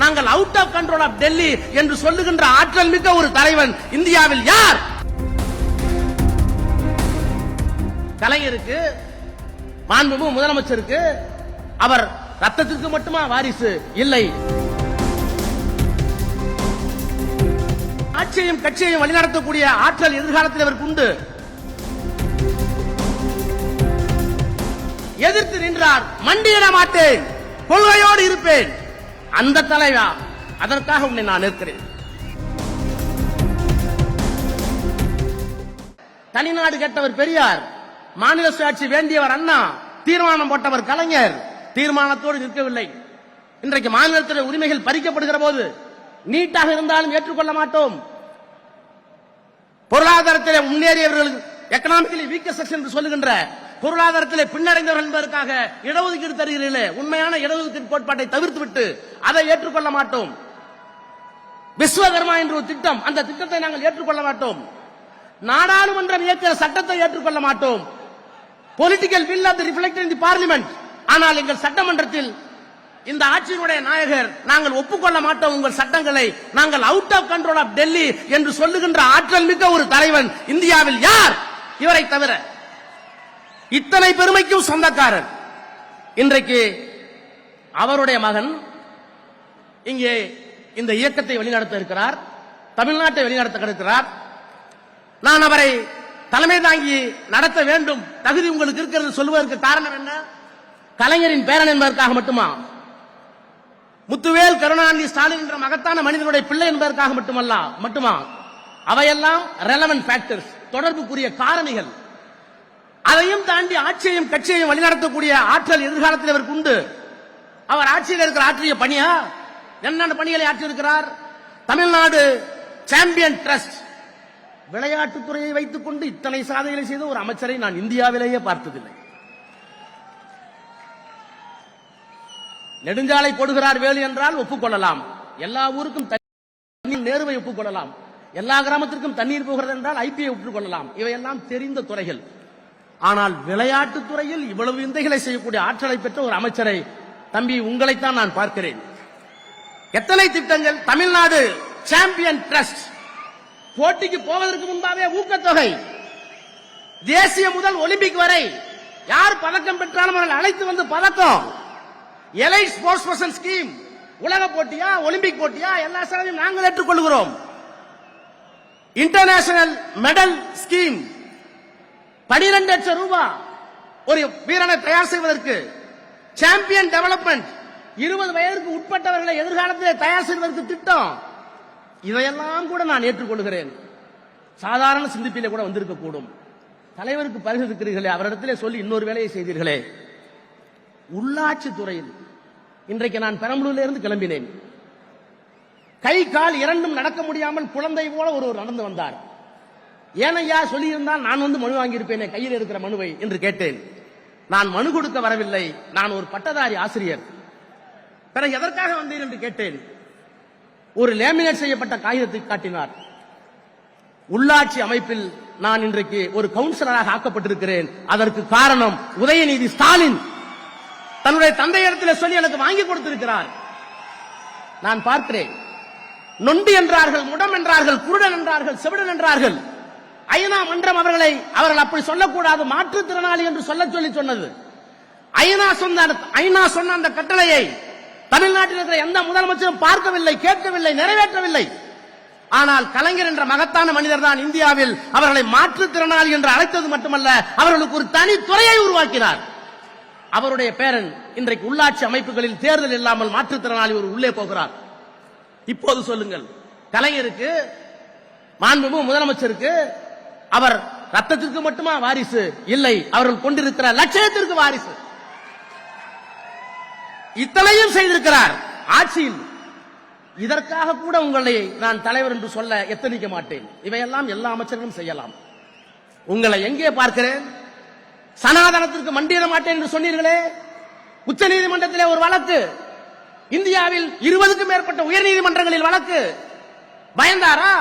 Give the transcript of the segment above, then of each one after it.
நாங்கள் out of control of Delhi என்று சொல்லுகின்ற ஆற்றல் மிக்க ஒரு தலைவன் இந்தியாவில் யார்? கலைஞருக்கு, மாண்புமிகு முதலமைச்சருக்கு அவர் ரத்தத்திற்கு மட்டுமா வாரிசு? இல்லை. ஆட்சியையும் கட்சியையும் வழிநடத்தக்கூடிய ஆற்றல் எதிர்காலத்தில் அவருக்கு உண்டு. எதிர்த்து நின்றார், மண்டியிட மாட்டேன், கொள்கையோடு இருப்பேன். அந்த தலைவா, அதற்காக உன்னை நான் நிற்கிறேன். தனிநாடு கேட்டவர் பெரியார், மாநில சுயாட்சி வேண்டியவர் அண்ணா, தீர்மானம் போட்டவர் கலைஞர். தீர்மானத்தோடு நிற்கவில்லை. இன்றைக்கு மாநிலத்தின் உரிமைகள் பறிக்கப்படுகிற போது நீட்டாக இருந்தாலும் ஏற்றுக்கொள்ள மாட்டோம். பொருளாதாரத்திலே முன்னேறியவர்கள், எக்கனாமிக்கலி வீக்கர் செக்ஷன் என்று சொல்லுகின்ற பொருளாதாரத்திலே பின்னடைந்தவர்கள் என்பதற்காக இடஒதுக்கீடு தருகிறீர்களே, உண்மையான இடஒதுக்கீடு கோட்பாட்டை தவிர்த்துவிட்டு அதை ஏற்றுக்கொள்ள மாட்டோம். விஸ்வகர்மா என்ற ஒரு திட்டம், அந்த திட்டத்தை நாங்கள் ஏற்றுக்கொள்ள மாட்டோம். நாடாளுமன்றம் இயக்கிற சட்டத்தை ஏற்றுக்கொள்ள மாட்டோம். Political will of the reflected in the parliament. ஆனால் எங்கள் சட்டமன்றத்தில் இந்த ஆட்சியினுடைய நாயகர், நாங்கள் ஒப்புக்கொள்ள மாட்டோம் உங்கள் சட்டங்களை, நாங்கள் out of control of Delhi என்று சொல்லுகின்ற ஆற்றல் மிக்க ஒரு தலைவன் இந்தியாவில் யார்? இவரை தவிர. இத்தனை பெருமைக்கும் சொந்தக்காரர். இன்றைக்கு அவருடைய மகன் இங்கே இந்த இயக்கத்தை வழிநடத்த இருக்கிறார், தமிழ்நாட்டை வழிநடத்த இருக்கிறார். நான் அவரை தலைமை தாங்கி நடத்த வேண்டும், தகுதி உங்களுக்கு இருக்கிறது சொல்வதற்கு காரணம் என்ன? கலைஞரின் பேரன் என்பதற்காக மட்டுமா? முத்துவேல் கருணாநிதி ஸ்டாலின் என்ற மகத்தான மனிதனுடைய பிள்ளை என்பதற்காக மட்டுமா? அவையெல்லாம் ரெலவென்ட் ஃபேக்டர்ஸ், தொடர்புக்குரிய காரணிகள். அதையும் தாண்டி ஆட்சியையும் கட்சியையும் வழிநடத்தக்கூடிய ஆற்றல் எதிர்காலத்தில் அவருக்கு உண்டு. அவர் ஆட்சியில் இருக்கிற ஆற்றிய பணியா? என்னென்ன பணிகளை ஆற்றியிருக்கிறார்? தமிழ்நாடு சாம்பியன் ட்ரஸ்ட், விளையாட்டுத்துறையை வைத்துக் கொண்டு இத்தனை சாதனைகளை செய்த ஒரு அமைச்சரை நான் இந்தியாவிலேயே பார்த்ததில்லை. நெடுஞ்சாலை போடுகிறார் வேலு என்றால் ஒப்புக்கொள்ளலாம். எல்லா ஊருக்கும் தண்ணீர் நேருவை ஒப்புக்கொள்ளலாம். எல்லா கிராமத்திற்கும் தண்ணீர் போகிறது என்றால் ஐபிஐ ஒப்புக்கொள்ளலாம். இவையெல்லாம் தெரிந்த துறைகள். ஆனால் விளையாட்டுத் துறையில் இவ்வளவு விந்தைகளை செய்யக்கூடிய ஆற்றலை பெற்ற ஒரு அமைச்சரை, தம்பி, உங்களைத்தான் நான் பார்க்கிறேன். எத்தனை திட்டங்கள்! தமிழ்நாடு சாம்பியன் ட்ரஸ்ட், போட்டிக்கு போவதற்கு முன்பாகவே ஊக்கத்தொகை, தேசிய முதல் ஒலிம்பிக் வரை யார் பதக்கம் பெற்றாலும் அவர்கள் அழைத்து வந்து பதக்கம். எலைட் ஸ்போர்ட்ஸ் பர்சன் ஸ்கீம், உலக போட்டியா ஒலிம்பிக் போட்டியா எல்லா செலவையும் நாங்கள் ஏற்றுக்கொள்கிறோம். இன்டர்நேஷனல் மெடல் ஸ்கீம், 12 லட்சம் ரூபாய் ஒரு வீரனை தயார் செய்வதற்கு. சாம்பியன் டெவலப்மெண்ட், 20 வயதுக்கு உட்பட்டவர்களை எதிர்காலத்திலே தயார் செய்வதற்கு திட்டம். இதையெல்லாம் கூட நான் ஏற்றுக்கொள்கிறேன். சாதாரண சிந்திப்பிலே கூட வந்திருக்க கூடும். தலைவருக்கு பரிசளிக்கிறீர்களே, அவரிடத்திலே சொல்லி இன்னொரு வேலையை செய்தீர்களே. உள்ளாட்சி துறையில் இன்றைக்கு நான் பெரம்பலூரில் இருந்து கிளம்பினேன். கை கால் இரண்டும் நடக்க முடியாமல் குழந்தை போல ஒருவர் நடந்து வந்தார். ஏனையா சொல்லியிருந்தால் நான் வந்து மனு வாங்கியிருப்பேனே, கையில் இருக்கிற மனுவை என்று கேட்டேன். நான் மனு கொடுக்க வரவில்லை, நான் ஒரு பட்டதாரி ஆசிரியர். பிறகு எதற்காக வந்தேன் என்று கேட்டேன். ஒரு லேமினேட் செய்யப்பட்ட காகிதத்தை காட்டினார். உள்ளாட்சி அமைப்பில் நான் இன்றைக்கு ஒரு கவுன்சிலராக ஆக்கப்பட்டிருக்கிறேன். அதற்கு காரணம் உதயநிதி ஸ்டாலின் தன்னுடைய தந்தையிடத்தில் சொல்லி எனக்கு வாங்கி கொடுத்திருக்கிறார். நான் பார்க்கிறேன். நொண்டி என்றார்கள், முடம் என்றார்கள், குருடன் என்றார்கள், செவிடன் என்றார்கள். ஐநா மன்றம் அவர்கள் அப்படி சொல்லக்கூடாது, மாற்றுத்திறனாளி என்று சொல்லி சொன்னது. ஐநா சொன்ன அந்த கட்டளையை தமிழ்நாட்டில் இருக்கிற எந்த முதலமைச்சரும் பார்க்கவில்லை, கேட்கவில்லை, நிறைவேற்றவில்லை. ஆனால் கலைஞர் என்ற மகத்தான மனிதர் தான் இந்தியாவில் அவர்களை மாற்றுத்திறனாளி என்று அழைத்தது மட்டுமல்ல, அவர்களுக்கு ஒரு தனி துறையை உருவாக்கினார். அவருடைய பேரன் இன்றைக்கு உள்ளாட்சி அமைப்புகளில் தேர்தல் இல்லாமல் மாற்றுத்திறனாளி ஒரு உள்ளே போகிறார். இப்போது சொல்லுங்கள், கலைஞருக்கு, மாண்புமிகு முதலமைச்சருக்கு அவர் ரத்தத்திற்கு மட்டுமா வாரிசு? இல்லை, அவர்கள் கொண்டிருக்கிற லட்சியத்திற்கு வாரிசு. இத்தனையும் செய்திருக்கிறார் ஆட்சியில். இதற்காக கூட உங்களை நான் தலைவர் என்று சொல்ல எத்தனிக்க மாட்டேன். இவையெல்லாம் எல்லா அமைச்சர்களும் செய்யலாம். உங்களை எங்கே பார்க்கிறேன்? சனாதனத்திற்கு மண்டியிட மாட்டேன் என்று சொன்னீர்களே. உச்ச நீதிமன்றத்திலே ஒரு வழக்கு, இந்தியாவில் 20க்கும் மேற்பட்ட உயர் நீதிமன்றங்களில் வழக்கு. பயந்தாரா?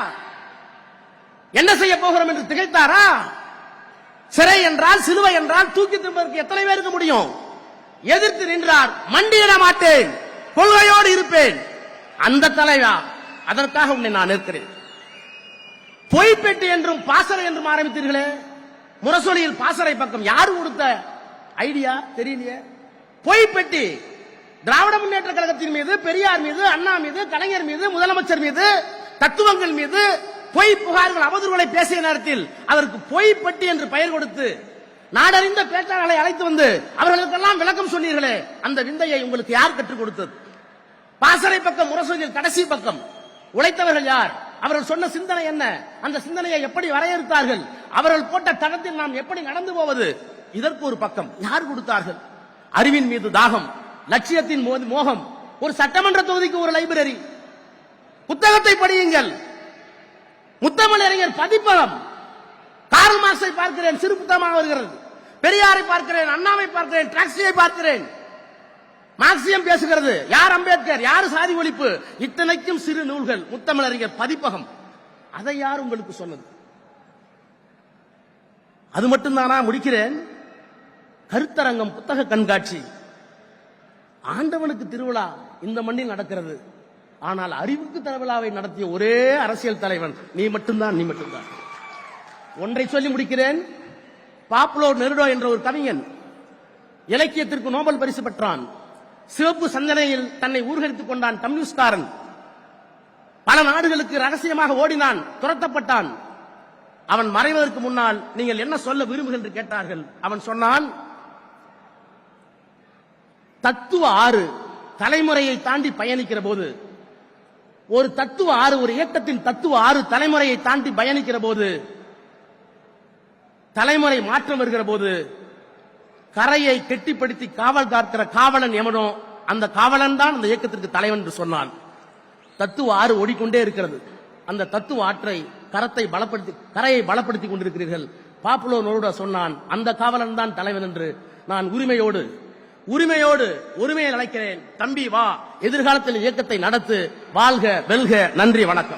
என்ன செய்ய போகிறோம் என்று திகைத்தாரா? சிறை என்றால், சிலுவை என்றால் தூக்கி திரும்பதற்கு எத்தனை பேருக்கு முடியும்? எதிர்த்து நின்றார், மண்டியிட மாட்டேன், கொள்கையோடு இருப்பேன். அந்த தலைவா, அதற்காக உன்னை நான் நிற்கிறேன். பொய்ப்பெட்டி என்றும் பாசறை என்றும் ஆரம்பித்தீர்களே, முரசொலியில் பாசறை பக்கம் யாரு கொடுத்த ஐடியா தெரியலையே. பொய்ப்பெட்டி திராவிட முன்னேற்ற கழகத்தின் மீது, பெரியார் மீது, அண்ணா மீது, கலைஞர் மீது, முதலமைச்சர் மீது, தத்துவங்கள் மீது பொய் புகார்கள், அவதூறுகளை பேசிய நேரத்தில் அதற்கு பொய்ப்பெட்டி என்று பெயர் கொடுத்து நாடறிந்த பேச்சாளர்களை அழைத்து வந்து அவர்களுக்கெல்லாம் விளக்கம் சொன்னீர்களே, அந்த விந்தையை உங்களுக்கு யார் கற்றுக் கொடுத்தது? பாசறை பக்கம், முரசொலியில் கடைசி பக்கம் உழைத்தவர்கள் யார்? அவர்கள் சொன்ன சிந்தனை என்ன? அந்த சிந்தனையை எப்படி வரையறுத்தார்கள்? அவர்கள் போட்ட தடத்தில் நாம் எப்படி நடந்து போவது? இதற்கு ஒரு பக்கம் யார் கொடுத்தார்கள்? அறிவின் மீது தாகம், லட்சியத்தின் மோகம், ஒரு சட்டமன்ற தொகுதிக்கு ஒரு லைப்ரரி, புத்தகத்தை படியுங்கள். முத்தமிழறிஞர் பதிப்பகம், கார்ல் மார்க்ஸை பார்க்கிறேன், சிறு புத்தகமாக வருகிறது. பெரியாரை பார்க்கிறேன், அண்ணாவை பார்க்கிறேன், ட்ராக்ஸியை பார்க்கிறேன். மார்க்சியம் பேசுகிறது, யார் அம்பேத்கர், யார் சாதி ஒழிப்பு, இத்தனைக்கும் சிறு நூல்கள். முத்தமிழறிஞர் பதிப்பகம், அதை யார் உங்களுக்கு சொன்னது? அது மட்டும்தானா? முடிக்கிறேன். கருத்தரங்கம், புத்தக கண்காட்சி, ஆண்டவனுக்கு திருவிழா இந்த மண்ணில் நடக்கிறது. ஆனால் அறிவுக்கு திருவிழாவை நடத்திய ஒரே அரசியல் தலைவன் நீ மட்டும்தான், நீ மட்டும்தான். ஒன்றை சொல்லி முடிக்கிறேன். பாப்லோ நெருடோ என்ற ஒரு கவிஞன் இலக்கியத்திற்கு நோபல் பரிசு பெற்றான். சிவப்பு சந்தனையில் தன்னை ஊர்கரித்துக் கொண்டான். கம்யூனிஸ்ட்காரன், பல நாடுகளுக்கு ரகசியமாக ஓடினான், துரத்தப்பட்டான். அவன் மறைவதற்கு முன்னால் நீங்கள் என்ன சொல்ல விரும்புகள் என்று கேட்டார்கள். அவன் சொன்னான், தத்துவ ஆறு தலைமுறையை தாண்டி பயணிக்கிற போது, ஒரு தத்துவ ஆறு, ஒரு இயக்கத்தின் தத்துவ ஆறு தலைமுறையை தாண்டி பயணிக்கிற போது, தலைமுறை மாற்றம் வருகிற போது, கரையை கெட்டிப்படுத்தி காவல் காக்கிற காவலன் எவனோ அந்த காவலன் தான் அந்த இயக்கத்திற்கு தலைவன் என்று சொன்னான். தத்துவ ஆறு ஓடிக்கொண்டே இருக்கிறது. அந்த தத்துவ ஆற்றை கரையை பலப்படுத்திக் கொண்டிருக்கிறீர்கள். பாப்புலோ நெருடோ சொன்னான், அந்த காவலன் தான் தலைவன் என்று. நான் உரிமையை அழைக்கிறேன். தம்பி வா, எதிர்காலத்தில் இயக்கத்தை நடத்து. வாழ்க, வெல்க. நன்றி, வணக்கம்.